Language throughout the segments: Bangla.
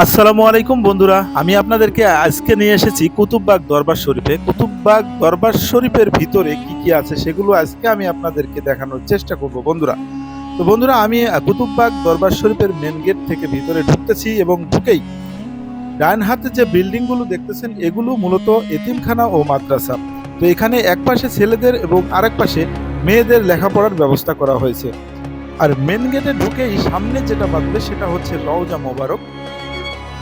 আসসালামু আলাইকুম বন্ধুরা, আমি আপনাদেরকে আজকে নিয়ে এসেছি কুতুববাগ দরবার শরীফে। কুতুববাগ দরবার শরীফের ভিতরে কি কি আছে সেগুলো আজকে আমি আপনাদেরকে দেখানোর চেষ্টা করব বন্ধুরা। তো বন্ধুরা, আমি কুতুববাগ দরবার শরীফের মেন গেট থেকে ভিতরে ঢুকতেছি এবং ঢুকেই ডান হাতে যে বিল্ডিংগুলো দেখতেছেন এগুলো মূলত এতিমখানা ও মাদ্রাসা। তো এখানে এক পাশে ছেলেদের এবং আরেক পাশে মেয়েদের লেখাপড়ার ব্যবস্থা করা হয়েছে। আর মেন গেটে ঢুকেই সামনে যেটা বাঁধবে সেটা হচ্ছে রওজা মোবারক।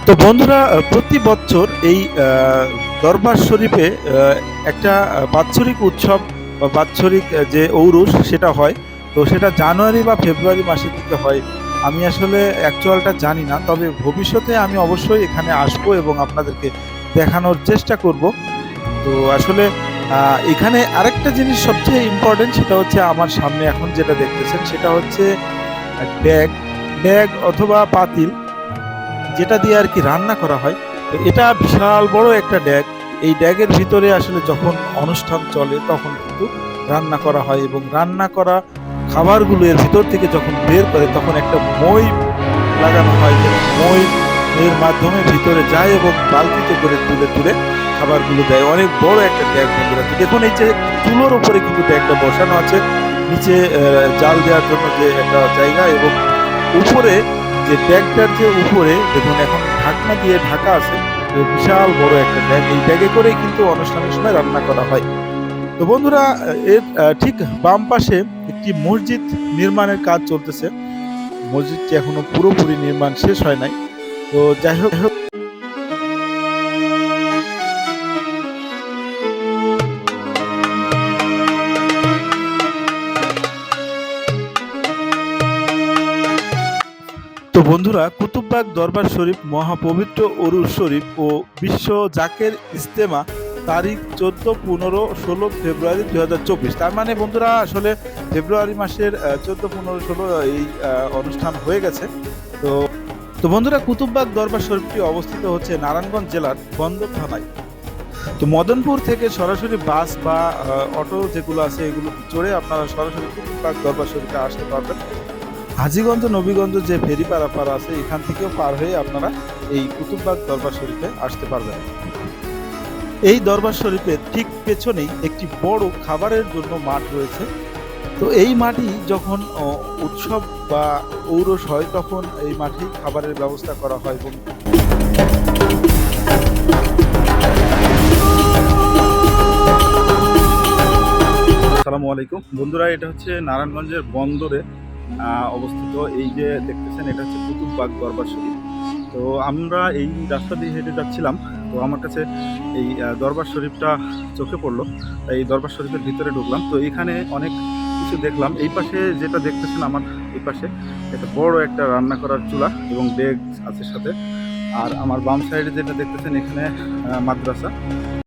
তো বন্ধুরা, প্রতি বছর এই দরবার শরীফে একটা বাৎসরিক উৎসব বা বাৎসরিক যে ঔরস সেটা হয়। তো সেটা জানুয়ারি বা ফেব্রুয়ারি মাসের দিকে হয়। আমি আসলে অ্যাকচুয়ালটা জানি না, তবে ভবিষ্যতে আমি অবশ্যই এখানে আসবো এবং আপনাদেরকে দেখানোর চেষ্টা করব। তো আসলে এখানে আরেকটা জিনিস সবচেয়ে ইম্পর্টেন্ট, সেটা হচ্ছে আমার সামনে এখন যেটা দেখতেছেন সেটা হচ্ছে ড্যাগ ড্যাগ অথবা পাতিল, যেটা দিয়ে আর কি রান্না করা হয়। তো এটা বিশাল বড় একটা ড্যাগ। এই ড্যাগের ভিতরে আসলে যখন অনুষ্ঠান চলে তখন কিন্তু রান্না করা হয় এবং রান্না করা খাবারগুলো এর ভিতর থেকে যখন বের করে তখন একটা মই লাগানো হয়, যে মই এর মাধ্যমে ভিতরে যায় এবং বালতিতে করে তুলে তুলে খাবারগুলো দেয়। অনেক বড় একটা ড্যাগ বন্ধুরা। তো দেখুন, এই যে চুলোর উপরে কিন্তু ড্যাগটা বসানো আছে, নিচে জাল দেওয়ার জন্য যে একটা জায়গা, এবং উপরে যে ট্যাগটার যে উপরে দেখুন এখন ঢাকনা দিয়ে ঢাকা আছে। তো বিশাল বড় একটা ট্যাগ, এই ট্যাগে করেই কিন্তু অনুষ্ঠানের সময় রান্না করা হয়। তো বন্ধুরা, এর ঠিক বাম পাশে একটি মসজিদ নির্মাণের কাজ চলতেছে। মসজিদটি এখনো পুরোপুরি নির্মাণ শেষ হয় নাই। তো যাই হোক, তো বন্ধুরা, কুতুববাগ দরবার শরীফ মহাপবিত্র অরুস শরীফ ও বিশ্ব জাকের ইজতেমা তারিখ 14, 15, 16 ফেব্রুয়ারি 2024। তার মানে বন্ধুরা, আসলে ফেব্রুয়ারি মাসের 14, 15, 16 এই অনুষ্ঠান হয়ে গেছে। তো তো বন্ধুরা, কুতুববাগ দরবার শরীফটি অবস্থিত হচ্ছে নারায়ণগঞ্জ জেলার বন্দর থানায়। তো মদনপুর থেকে সরাসরি বাস বা অটো যেগুলো আছে এগুলো চড়ে আপনারা সরাসরি কুতুববাগ দরবার শরীফে আসতে পারবেন। হাজীগঞ্জ নবীগঞ্জ যে ফেরি পারাপাড়া আছে এখান থেকেও পার হয়ে আপনারা এই কুতুববাগ দরবার শরীফে আসতে পারবেন। এই দরবার শরীফের ঠিক পেছনেই একটি বড় খাবারের জন্য মাঠ রয়েছে। তো এই মাঠই যখন উৎসব বা ঔরস হয় তখন এই মাঠেই খাবারের ব্যবস্থা করা হয়। এবং আসসালামু আলাইকুম বন্ধুরা, এটা হচ্ছে নারায়ণগঞ্জের বন্দরে অবস্থিত। এই যে দেখতেছেন এটা হচ্ছে কুতুববাগ দরবার শরীফ। তো আমরা এই রাস্তা দিয়ে হেঁটে যাচ্ছিলাম, তো আমার কাছে এই দরবার শরীফটা চোখে পড়লো। এই দরবার শরীফের ভিতরে ঢুকলাম, তো এখানে অনেক কিছু দেখলাম। এই পাশে যেটা দেখতেছেন আমার এই পাশে একটা বড় একটা রান্না করার চুলা এবং ডেক আছে সাথে। আর আমার বাম সাইডে যেটা দেখতেছেন এখানে মাদ্রাসা।